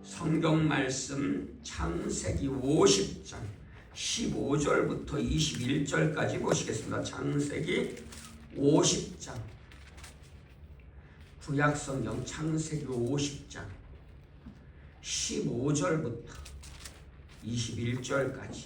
성경 말씀 창세기 50장 15절부터 21절까지 보시겠습니다. 창세기 50장 구약성경 창세기 50장 15절부터 21절까지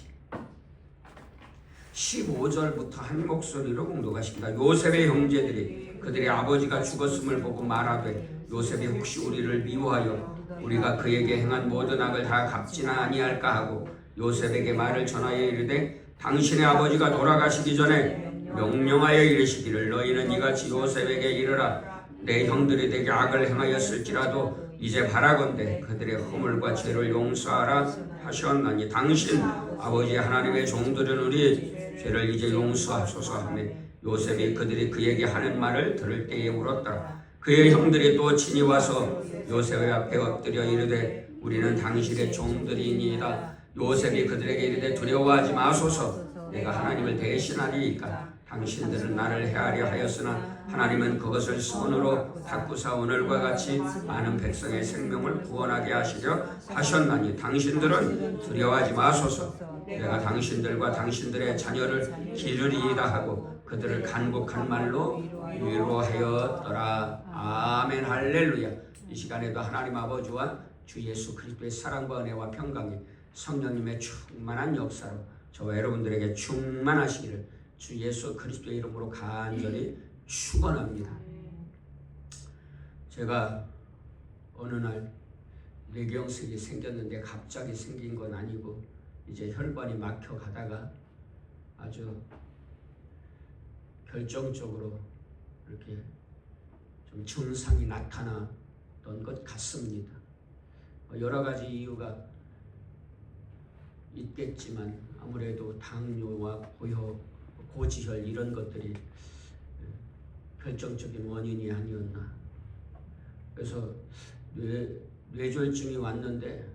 15절부터 한 목소리로 공독하십니다. 요셉의 형제들이 그들의 아버지가 죽었음을 보고 말하되 요셉이 혹시 우리를 미워하여 우리가 그에게 행한 모든 악을 다 갚지는 아니할까 하고 요셉에게 말을 전하여 이르되 당신의 아버지가 돌아가시기 전에 명령하여 이르시기를 너희는 이같이 요셉에게 이르라 내 형들이 내게 악을 행하였을지라도 이제 바라건대 그들의 허물과 죄를 용서하라 하셨나니 당신 아버지 하나님의 종들은 우리 죄를 이제 용서하소서 하며 요셉이 그들이 그에게 하는 말을 들을 때에 울었더라. 그의 형들이 또 친히 와서 요셉의 앞에 엎드려 이르되 우리는 당신의 종들이니이다. 요셉이 그들에게 이르되 두려워하지 마소서 내가 하나님을 대신하리이까 당신들은 나를 해하려 하였으나 하나님은 그것을 손으로 닦으사 오늘과 같이 많은 백성의 생명을 구원하게 하시려 하셨나니 당신들은 두려워하지 마소서 내가 당신들과 당신들의 자녀를 기르리이다 하고 그들을 간곡한 말로 위로하였더라. 아멘 할렐루야. 이 시간에도 하나님 아버지와 주 예수 그리스도의 사랑과 은혜와 평강이 성령님의 충만한 역사로 저와 여러분들에게 충만하시기를 주 예수 그리스도의 이름으로 간절히 축원합니다. 제가 어느 날 뇌경색이 생겼는데 갑자기 생긴 건 아니고 이제 혈관이 막혀 가다가 아주 결정적으로 이렇게 좀 증상이 나타났던 것 같습니다. 여러 가지 이유가 있겠지만 아무래도 당뇨와 고지혈 이런 것들이 결정적인 원인이 아니었나. 그래서 뇌졸중이 왔는데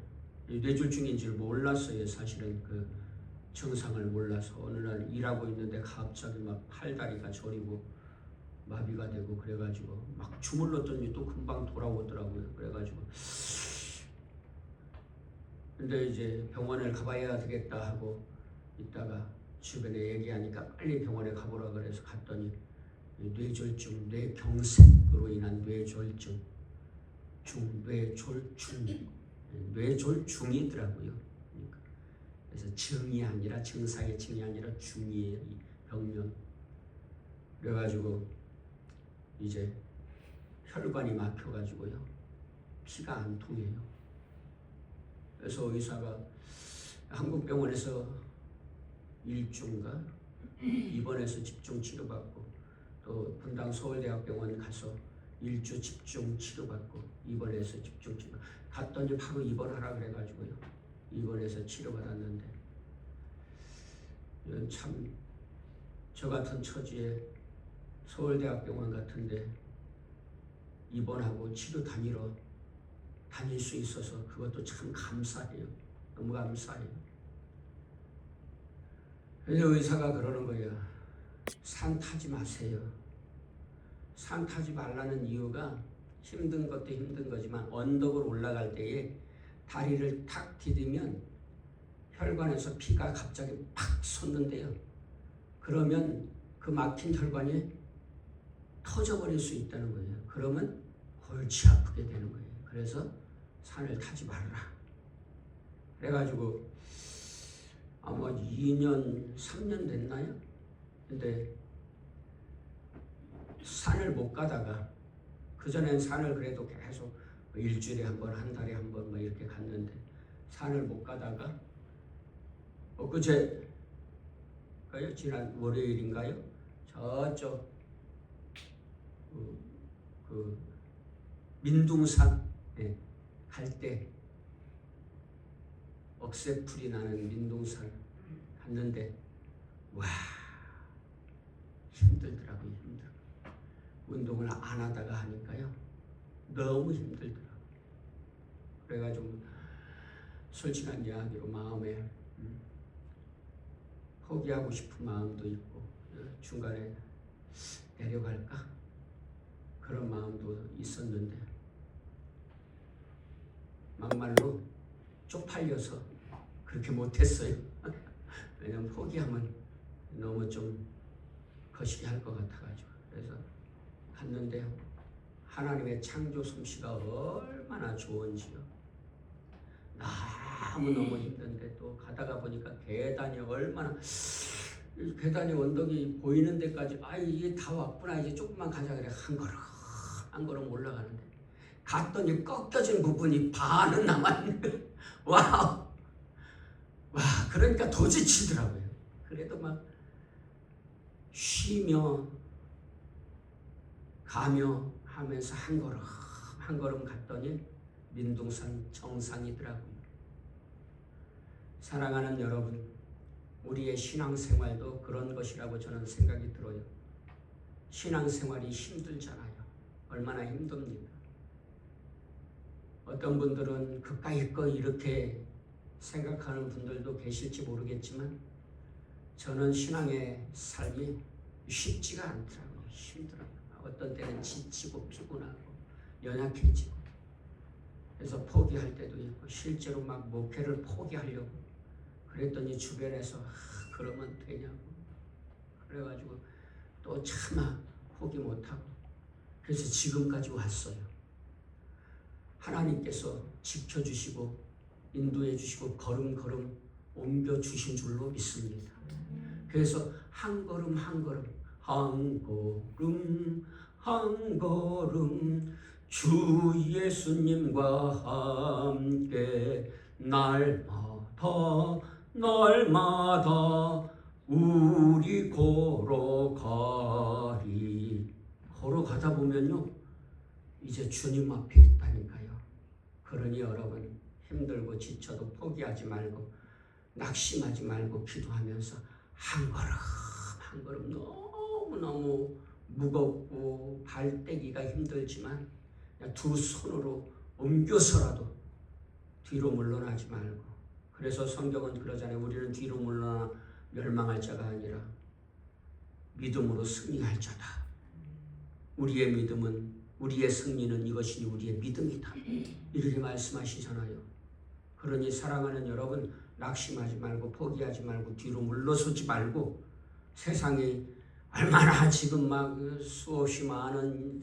뇌졸중인 줄 몰랐어요. 사실은 그 증상을 몰라서 어느 날 일하고 있는데 갑자기 막 팔다리가 저리고 마비가 되고 그래가지고 막 주물렀더니 또 금방 돌아오더라고요. 그래가지고 근데 이제 병원을 가봐야 되겠다 하고 있다가 주변에 얘기하니까 빨리 병원에 가보라 그래서 갔더니 뇌졸중, 뇌경색으로 인한 뇌졸중, 뇌졸중이더라고요. 그래서 증이 아니라 증상의 증이 아니라 중이에요. 이 병명. 그래가지고 이제 혈관이 막혀가지고요 피가 안 통해요. 그래서 의사가 한국병원에서 일주인가 입원해서 집중 치료받고 또 분당 서울대학병원 가서 일주 집중 치료받고 입원해서 집중 치료 갔더니 바로 입원하라 그래가지고요 입원해서 치료받았는데 참 저 같은 처지에 서울대학병원 같은데 입원하고 치료 다닐 수 있어서 그것도 참 감사해요. 너무 감사해요. 그래서 의사가 그러는 거예요. 산 타지 마세요. 산 타지 말라는 이유가 힘든 것도 힘든 거지만 언덕을 올라갈 때에 다리를 탁 디디면 혈관에서 피가 갑자기 팍 솟는데요. 그러면 그 막힌 혈관이 터져버릴 수 있다는 거예요. 그러면 골치 아프게 되는 거예요. 그래서 산을 타지 말라. 그래가지고 아마 2년, 3년 됐나요? 근데 산을 못 가다가 그전엔 산을 그래도 계속 일주일에 한 번, 한 달에 한 번 이렇게 갔는데 산을 못 가다가 엊그제 지난 월요일인가요? 저쪽 그 민둥산 갈 때 억새풀이 나는 민둥산 갔는데 와 힘들더라고요. 힘들어. 운동을 안 하다가 하니까요 너무 힘들더라고요. 그래가지고 솔직한 이야기로 마음에 포기하고 싶은 마음도 있고 중간에 내려갈까 그런 마음도 있었는데 막말로 쪽팔려서 그렇게 못했어요. 왜냐면 포기하면 너무 좀 거시기 할 것 같아가지고. 그래서 갔는데요, 하나님의 창조 솜씨가 얼마나 좋은지요. 너무너무 힘든데 또 가다가 보니까 계단이 얼마나, 계단이 언덕이 보이는 데까지 이게 다 왔구나, 이제 조금만 가자 그래. 한 걸음 올라가는데 갔더니 꺾여진 부분이 반은 남았는데 와, 그러니까 더 지치더라고요. 그래도 막 쉬며 가며 하면서 한 걸음 갔더니 민둥산 정상이더라고요. 사랑하는 여러분, 우리의 신앙생활도 그런 것이라고 저는 생각이 들어요. 신앙생활이 힘들잖아요. 얼마나 힘듭니까? 어떤 분들은 그까이 거 이렇게 생각하는 분들도 계실지 모르겠지만 저는 신앙의 삶이 쉽지가 않더라고요. 힘들어요. 어떤 때는 지치고 피곤하고 연약해지고, 그래서 포기할 때도 있고, 실제로 막 목회를 포기하려고 그랬더니 주변에서 그러면 되냐고 그래가지고 또 차마 포기 못하고, 그래서 지금까지 왔어요. 하나님께서 지켜주시고 인도해 주시고 걸음걸음 옮겨주신 줄로 믿습니다. 그래서 한 걸음 한 걸음 주 예수님과 함께 날마다 우리 걸어가다 보면요, 이제 주님 앞에 있다니까요. 그러니 여러분, 힘들고 지쳐도 포기하지 말고 낙심하지 말고 기도하면서 한 걸음 너무너무 무겁고 발떼기가 힘들지만 그냥 두 손으로 옮겨서라도 뒤로 물러나지 말고. 그래서 성경은 그러잖아요. 우리는 뒤로 물러나 멸망할 자가 아니라 믿음으로 승리할 자다. 우리의 믿음은, 우리의 승리는 이것이 우리의 믿음이다, 이렇게 말씀하시잖아요. 그러니 사랑하는 여러분, 낙심하지 말고 포기하지 말고 뒤로 물러서지 말고, 세상에 얼마나 지금 막 수없이 많은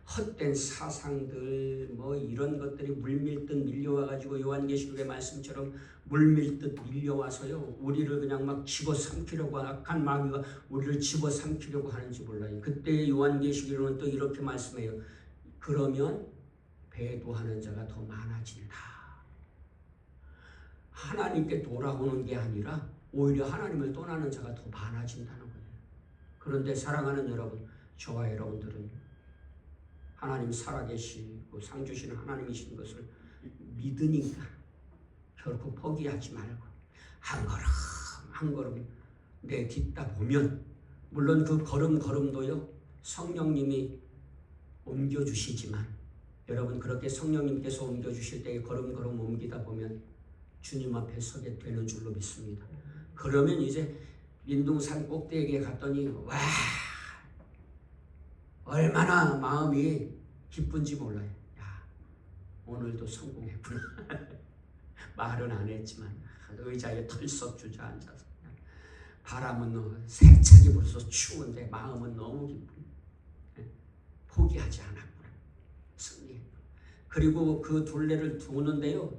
헛된 사상들 이런 것들이 물밀듯 밀려와가지고 요한계시록의 말씀처럼 물밀듯 밀려와서요, 우리를 그냥 막 집어삼키려고, 악한 마귀가 우리를 집어삼키려고 하는지 몰라요. 그때 요한계시록에는 또 이렇게 말씀해요. 그러면 배도하는 자가 더 많아진다. 하나님께 돌아오는 게 아니라 오히려 하나님을 떠나는 자가 더 많아진다는 거예요. 그런데 사랑하는 여러분, 저와 여러분들은 하나님 살아계시고 상 주시는 하나님이신 것을 믿으니까 결코 포기하지 말고 한 걸음 내 딛다 보면, 물론 그 걸음도요 성령님이 옮겨주시지만, 여러분 그렇게 성령님께서 옮겨주실 때 걸음걸음 옮기다 보면 주님 앞에 서게 되는 줄로 믿습니다. 그러면 이제 민둥산 꼭대기에 갔더니 와, 얼마나 마음이 기쁜지 몰라요. 야, 오늘도 성공했구나. 말은 안 했지만 의자에 털썩 주저앉아서 바람은 세차게 불어서 추운데 마음은 너무 기쁜, 포기하지 않았구나. 승리했구나. 그리고 그 둘레를 도는데요,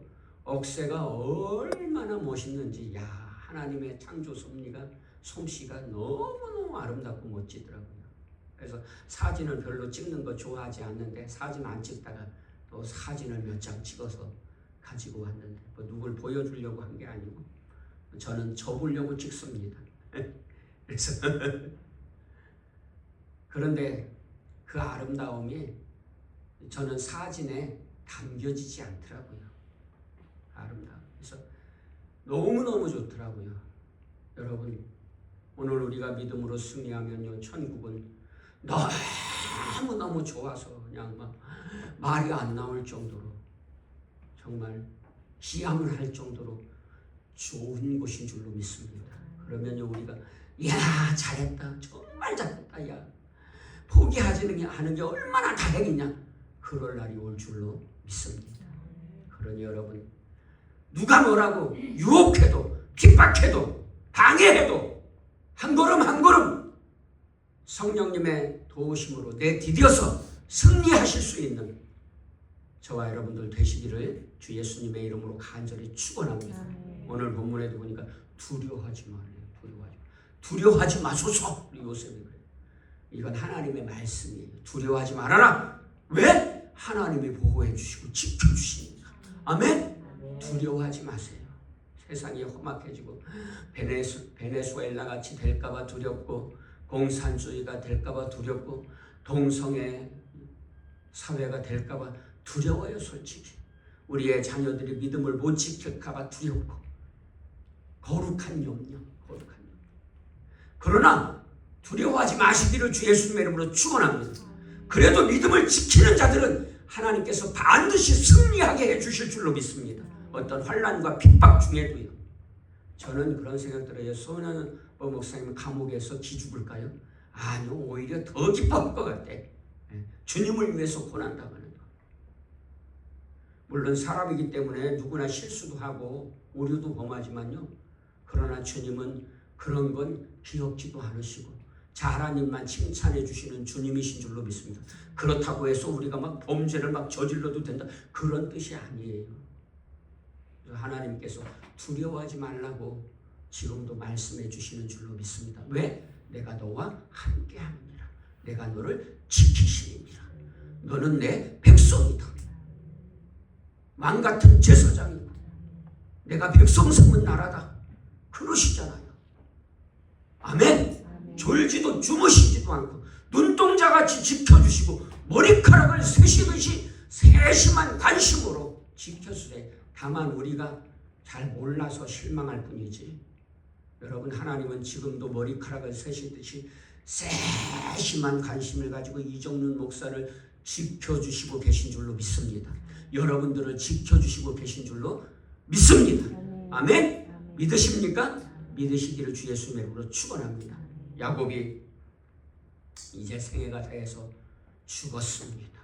억새가 얼마나 멋있는지, 야, 하나님의 창조 솜씨가 너무너무 아름답고 멋지더라고요. 그래서 사진을 별로 찍는 거 좋아하지 않는데 사진 안 찍다가 또 사진을 몇 장 찍어서 가지고 왔는데, 누굴 보여주려고 한 게 아니고 저는 저 보려고 찍습니다. 그래서 그런데 그 아름다움이 저는 사진에 담겨지지 않더라고요. 아름다움. 그래서 너무너무 좋더라고요. 여러분, 오늘 우리가 믿음으로 승리하면요, 천국은 너무너무 좋아서 그냥 막 말이 안 나올 정도로, 정말 기함을 할 정도로 좋은 곳인 줄로 믿습니다. 그러면요, 우리가 야, 잘했다, 정말 잘했다, 야, 포기하지 않은 게 얼마나 다행이냐, 그럴 날이 올 줄로 믿습니다. 그러니 여러분, 누가 뭐라고 유혹해도 핍박해도 방해해도 한 걸음 한 걸음 성령님의 도우심으로 내디뎌서 승리하실 수 있는 저와 여러분들 되시기를 주 예수님의 이름으로 간절히 축원합니다. 오늘 본문에도 보니까 두려워하지 마세요. 두려워하지 마소서. 우리 요셉이 그래요. 이건 하나님의 말씀이에요. 두려워하지 말아라. 왜? 하나님이 보호해 주시고 지켜주십니다. 아멘? 두려워하지 마세요. 세상이 험악해지고 베네수엘라 같이 될까봐 두렵고 공산주의가 될까봐 두렵고 동성애 사회가 될까봐 두려워요. 솔직히 우리의 자녀들이 믿음을 못 지킬까봐 두렵고 거룩한 염려. 그러나 두려워하지 마시기를 주 예수님의 이름으로 축원합니다. 그래도 믿음을 지키는 자들은 하나님께서 반드시 승리하게 해주실 줄로 믿습니다. 어떤 환난과 핍박 중에도요. 저는 그런 생각 들어요. 손은 목사님 감옥에서 기죽을까요? 아니요, 오히려 더 기뻐할 것 같아. 주님을 위해서 고난당하는 거. 물론 사람이기 때문에 누구나 실수도 하고 오류도 범하지만요. 그러나 주님은 그런 건 기억지도 않으시고 하나님만 칭찬해 주시는 주님이신 줄로 믿습니다. 그렇다고 해서 우리가 막 범죄를 막 저질러도 된다, 그런 뜻이 아니에요. 하나님께서 두려워하지 말라고 지금도 말씀해 주시는 줄로 믿습니다. 왜? 내가 너와 함께합니다. 내가 너를 지키시리라. 너는 내 백성이다. 왕 같은 제사장이고 내가 백성 삼은 나라다. 그러시잖아요. 아멘. 졸지도 주무시지도 않고 눈동자같이 지켜주시고 머리카락을 세시듯이 세심한 관심으로 지켜주세요. 다만 우리가 잘 몰라서 실망할 뿐이지. 여러분, 하나님은 지금도 머리카락을 세시듯이 세심한 관심을 가지고 이정윤 목사를 지켜주시고 계신 줄로 믿습니다. 여러분들을 지켜주시고 계신 줄로 믿습니다. 아멘. 믿으십니까? 믿으시기를 주 예수님의 이름으로 축원합니다. 야곱이 이제 생애가 다해서 죽었습니다.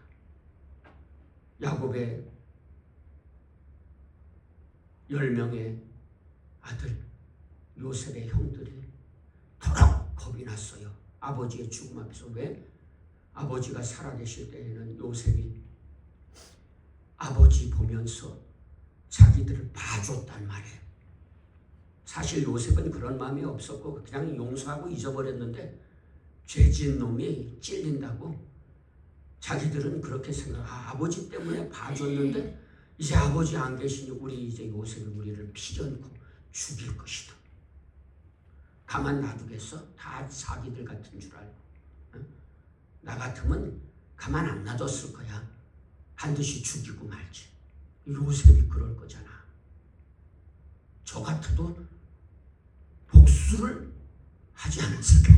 야곱의 10명의 아들 요셉의 형들이 더럽 겁이 났어요. 아버지의 죽음 앞에서. 왜? 아버지가 살아계실 때에는 요셉이 아버지 보면서 자기들을 봐줬단 말이에요. 사실 요셉은 그런 마음이 없었고 그냥 용서하고 잊어버렸는데 죄진 놈이 찔린다고 자기들은 그렇게 아버지 때문에 봐줬는데 이제 아버지 안 계시니 우리 이제 요셉이 우리를 필연코 죽일 것이다. 가만 놔두겠어? 다 자기들 같은 줄 알고. 나 같으면 가만 안 놔뒀을 거야. 반드시 죽이고 말지. 요셉이 그럴 거잖아. 저 같아도 복수를 하지 않았을까?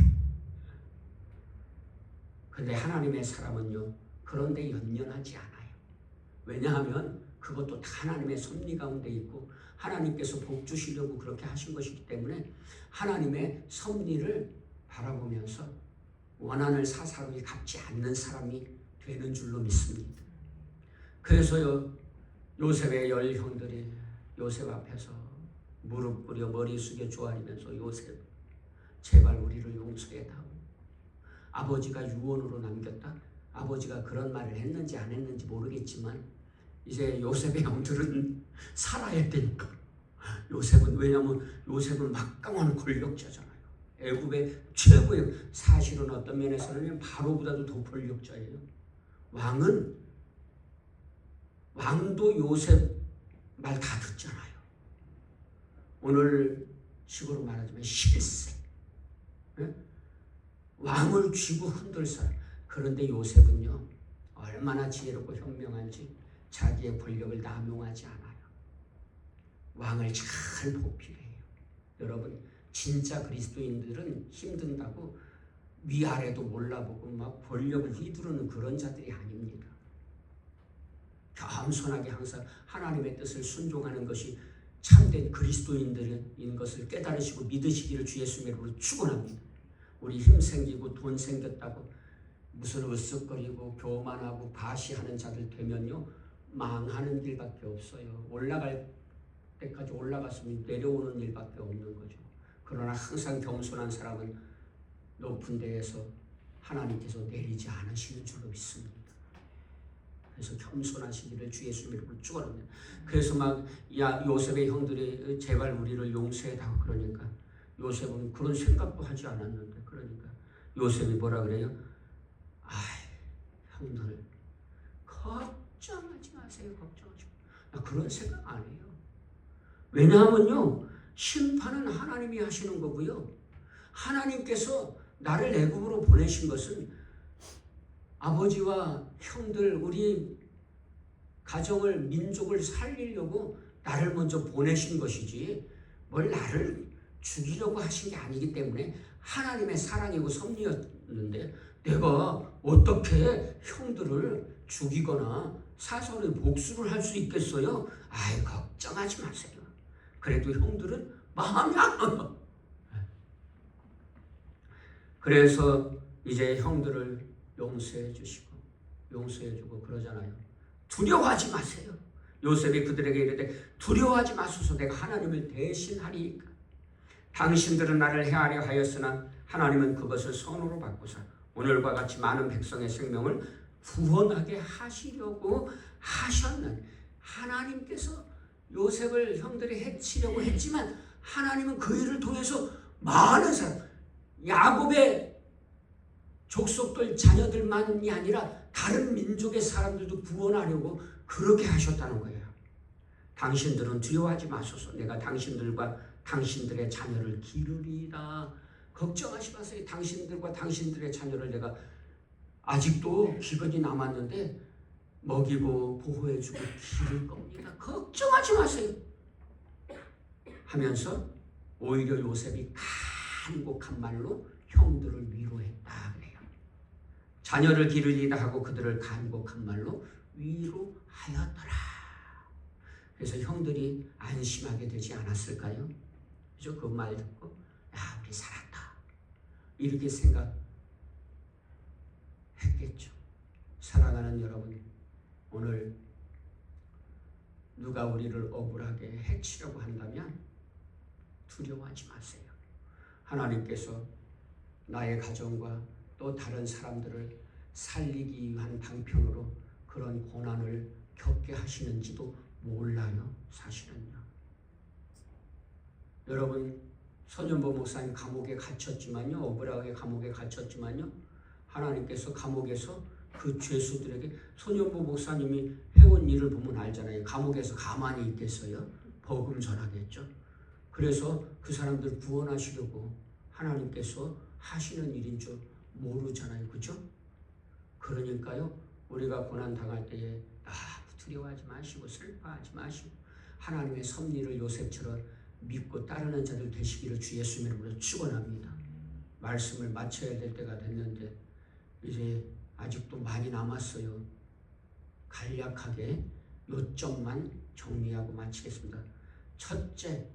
근데 하나님의 사람은요, 그런데 연연하지 않아요. 왜냐하면 그것도 다 하나님의 섭리 가운데 있고 하나님께서 복 주시려고 그렇게 하신 것이기 때문에 하나님의 섭리를 바라보면서 원한을 사사로이 갚지 않는 사람이 되는 줄로 믿습니다. 그래서요, 요셉의 10형들이 요셉 앞에서 무릎 꿇여 머리 숙여 조아리면서 요셉, 제발 우리를 용서해다오. 아버지가 유언으로 남겼다. 아버지가 그런 말을 했는지 안 했는지 모르겠지만 이제 요셉의 형들은 살아야 되니까. 요셉은, 왜냐하면 요셉은 막강한 권력자잖아요. 애굽의 최고의, 사실은 어떤 면에서는 바로보다도 더 권력자예요. 왕도 요셉 말 다 듣잖아요. 오늘 식으로 말하자면 실세. 네? 왕을 쥐고 흔들 사람. 그런데 요셉은요, 얼마나 지혜롭고 현명한지 자기의 권력을 남용하지 않아요. 왕을 잘 보필해요. 여러분, 진짜 그리스도인들은 힘든다고 위아래도 몰라보고 막 권력을 휘두르는 그런 자들이 아닙니다. 겸손하게 항상 하나님의 뜻을 순종하는 것이 참된 그리스도인들인 것을 깨달으시고 믿으시기를 주 예수님의 이름으로 축원합니다. 우리 힘 생기고 돈 생겼다고 무슨 으쓱거리고 교만하고 바시하는 자들 되면요, 망하는 길밖에 없어요. 올라갈 때까지 올라갔으면 내려오는 일밖에 없는 거죠. 그러나 항상 겸손한 사람은 높은 데에서 하나님께서 내리지 않으시는 줄로 믿습니다. 그래서 겸손하시기를 주 예수님 이름으로 축원합니다. 그래서 막 요셉의 형들이 제발 우리를 용서해달라고 그러니까 요셉은 그런 생각도 하지 않았는데, 그러니까 요셉이 뭐라 그래요? 형들 걱정하지 마세요. 걱정하지 마세요. 나 그런 생각 안 해요. 왜냐하면요, 심판은 하나님이 하시는 거고요, 하나님께서 나를 애굽으로 보내신 것은 아버지와 형들, 우리 가정을, 민족을 살리려고 나를 먼저 보내신 것이지 뭘 나를 죽이려고 하신 게 아니기 때문에 하나님의 사랑이고 섭리였는데, 내가 어떻게 형들을 죽이거나 사서리 복수를 할 수 있겠어요? 걱정하지 마세요. 그래도 형들은 마음이 안 나요. 그래서 이제 형들을 용서해 주고 그러잖아요. 두려워하지 마세요. 요셉이 그들에게 이르되 두려워하지 마소서, 내가 하나님을 대신하리이까. 당신들은 나를 해하려 하였으나 하나님은 그것을 선으로 바꾸사 오늘과 같이 많은 백성의 생명을 구원하게 하시려고 하셨는, 하나님께서 요셉을 형들이 해치려고 했지만 하나님은 그 일을 통해서 많은 사람, 야곱의 족속들 자녀들만이 아니라 다른 민족의 사람들도 구원하려고 그렇게 하셨다는 거예요. 당신들은 두려워하지 마소서, 내가 당신들과 당신들의 자녀를 기르리이다. 걱정하지 마세요. 당신들과 당신들의 자녀를 내가 아직도 기근이 남았는데 먹이고 보호해주고 기를 겁니다. 걱정하지 마세요 하면서 오히려 요셉이 간곡한 말로 형들을 위로했다 그래요. 자녀를 기르리다 하고 그들을 간곡한 말로 위로하였더라. 그래서 형들이 안심하게 되지 않았을까요? 그죠? 그 말 듣고 우리 살았다 이렇게 생각했겠죠. 사랑하는 여러분, 오늘 누가 우리를 억울하게 해치려고 한다면 두려워하지 마세요. 하나님께서 나의 가정과 또 다른 사람들을 살리기 위한 방편으로 그런 고난을 겪게 하시는지도 몰라요. 사실은요. 여러분, 선연보 목사님 감옥에 갇혔지만요, 억울하게 감옥에 갇혔지만요, 하나님께서 감옥에서 그 죄수들에게, 선연보 목사님이 해온 일을 보면 알잖아요. 감옥에서 가만히 있겠어요? 복음 전하겠죠. 그래서 그 사람들 구원하시려고 하나님께서 하시는 일인 줄 모르잖아요. 그죠? 그러니까요, 우리가 고난 당할 때에 두려워하지 마시고 슬퍼하지 마시고 하나님의 섭리를 요셉처럼 믿고 따르는 자들 되시기를 주 예수님의 이름으로 축원합니다. 말씀을 마쳐야 될 때가 됐는데 이제 아직도 많이 남았어요. 간략하게 요점만 정리하고 마치겠습니다. 첫째,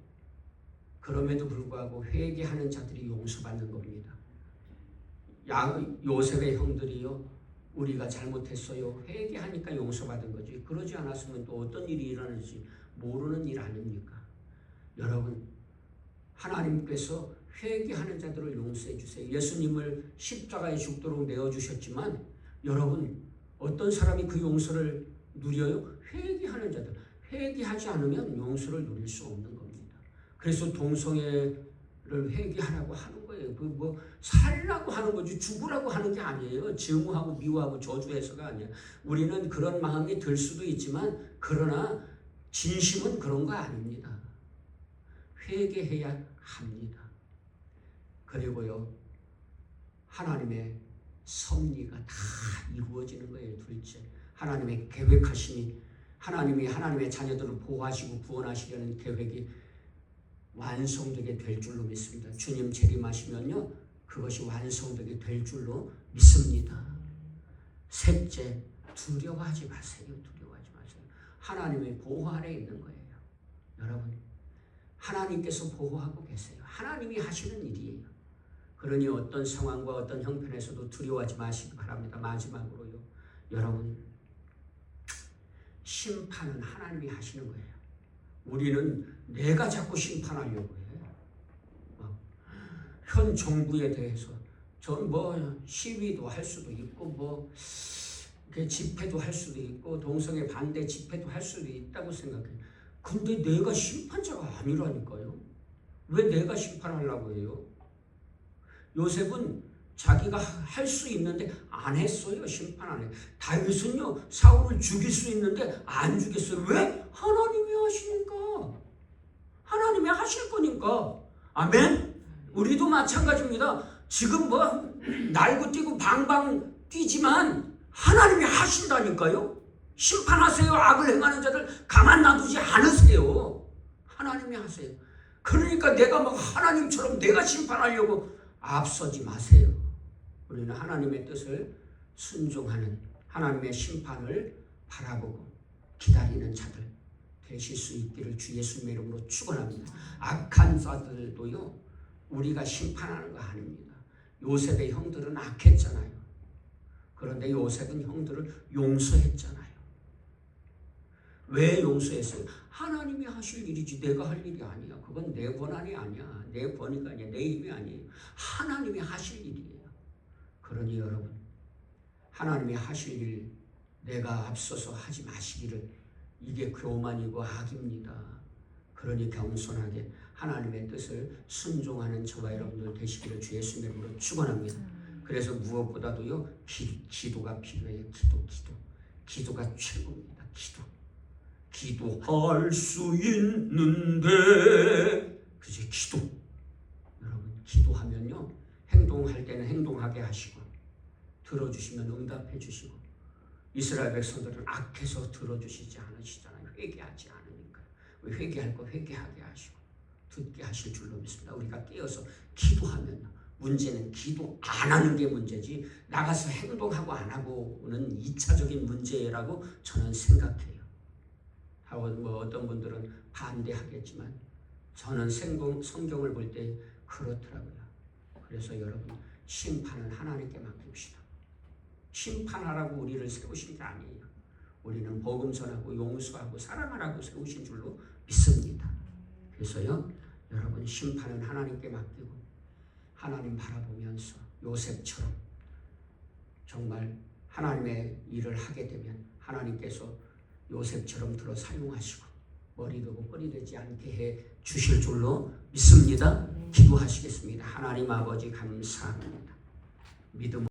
그럼에도 불구하고 회개하는 자들이 용서받는 겁니다. 요셉의 형들이요, 우리가 잘못했어요, 회개하니까 용서받은 거지, 그러지 않았으면 또 어떤 일이 일어날지 모르는 일 아닙니까? 여러분, 하나님께서 회개하는 자들을 용서해 주세요. 예수님을 십자가에 죽도록 내어주셨지만 여러분, 어떤 사람이 그 용서를 누려요? 회개하는 자들. 회개하지 않으면 용서를 누릴 수 없는 겁니다. 그래서 동성애를 회개하라고 하는 거예요. 살라고 하는 거지 죽으라고 하는 게 아니에요. 증오하고 미워하고 저주해서가 아니에요. 우리는 그런 마음이 들 수도 있지만 그러나 진심은 그런 거 아닙니다. 회개해야 합니다. 그리고요, 하나님의 섭리가 다 이루어지는 거예요. 둘째, 하나님의 계획하심이, 하나님이 하나님의 자녀들을 보호하시고 구원하시려는 계획이 완성되게 될 줄로 믿습니다. 주님 재림하시면요, 그것이 완성되게 될 줄로 믿습니다. 셋째, 두려워하지 마세요. 두려워하지 마세요. 하나님의 보호 아래 있는 거예요. 여러분, 하나님께서 보호하고 계세요. 하나님이 하시는 일이에요. 그러니 어떤 상황과 어떤 형편에서도 두려워하지 마시기 바랍니다. 마지막으로요, 여러분, 심판은 하나님이 하시는 거예요. 우리는 내가 자꾸 심판하려고 해. 현 정부에 대해서 전 시위도 할 수도 있고 집회도 할 수도 있고 동성애 반대 집회도 할 수도 있다고 생각해. 근데 내가 심판자가 아니라니까요. 왜 내가 심판하려고 해요? 요셉은 자기가 할 수 있는데 안 했어요. 심판 안 해. 다윗은요 사울을 죽일 수 있는데 안 죽였어요. 왜? 하나님이 하시니까. 하나님이 하실 거니까. 아멘? 우리도 마찬가지입니다. 지금 날고 뛰고 방방 뛰지만 하나님이 하신다니까요. 심판하세요. 악을 행하는 자들 가만 놔두지 않으세요. 하나님이 하세요. 그러니까 내가 하나님처럼 내가 심판하려고 앞서지 마세요. 우리는 하나님의 뜻을 순종하는 하나님의 심판을 바라보고 기다리는 자들 되실 수 있기를 주 예수님의 이름으로 축원합니다. 악한 자들도요 우리가 심판하는 거 아닙니다. 요셉의 형들은 악했잖아요. 그런데 요셉은 형들을 용서했잖아요. 왜 용서했어요? 하나님이 하실 일이지 내가 할 일이 아니야. 그건 내 권한이 아니야. 내 권위가 아니야. 내 힘이 아니에요. 하나님이 하실 일이에요. 그러니 여러분 하나님이 하실 일 내가 앞서서 하지 마시기를. 이게 교만이고 악입니다. 그러니 겸손하게 하나님의 뜻을 순종하는 저와 여러분들 되시기를 주 예수님의 이름으로 축원합니다. 그래서 무엇보다도요 기도가 필요해요. 기도가 최고입니다. 기도할 수 있는데 그게 기도. 여러분 기도하면요 행동할 때는 행동하게 하시고 들어주시면 응답해 주시고 이스라엘 백성들은 악해서 들어주시지 않으시잖아요. 회개하지 않으니까. 회개할 거 회개하게 하시고 듣게 하실 줄로 믿습니다. 우리가 깨어서 기도하면 문제는 기도 안 하는 게 문제지 나가서 행동하고 안 하고는 2차적인 문제라고 저는 생각해요. 어떤 분들은 반대하겠지만 저는 성경을 볼 때 그렇더라고요. 그래서 여러분 심판은 하나님께 맡깁시다. 심판하라고 우리를 세우신 게 아니에요. 우리는 복음 전하고 용서하고 사랑하라고 세우신 줄로 믿습니다. 그래서요 여러분 심판은 하나님께 맡기고 하나님 바라보면서 요셉처럼 정말 하나님의 일을 하게 되면 하나님께서 요셉처럼 들어 사용하시고 머리 되고 뿔이 되지 않게 해 주실 줄로 믿습니다. 기도하시겠습니다. 하나님 아버지 감사합니다. 믿음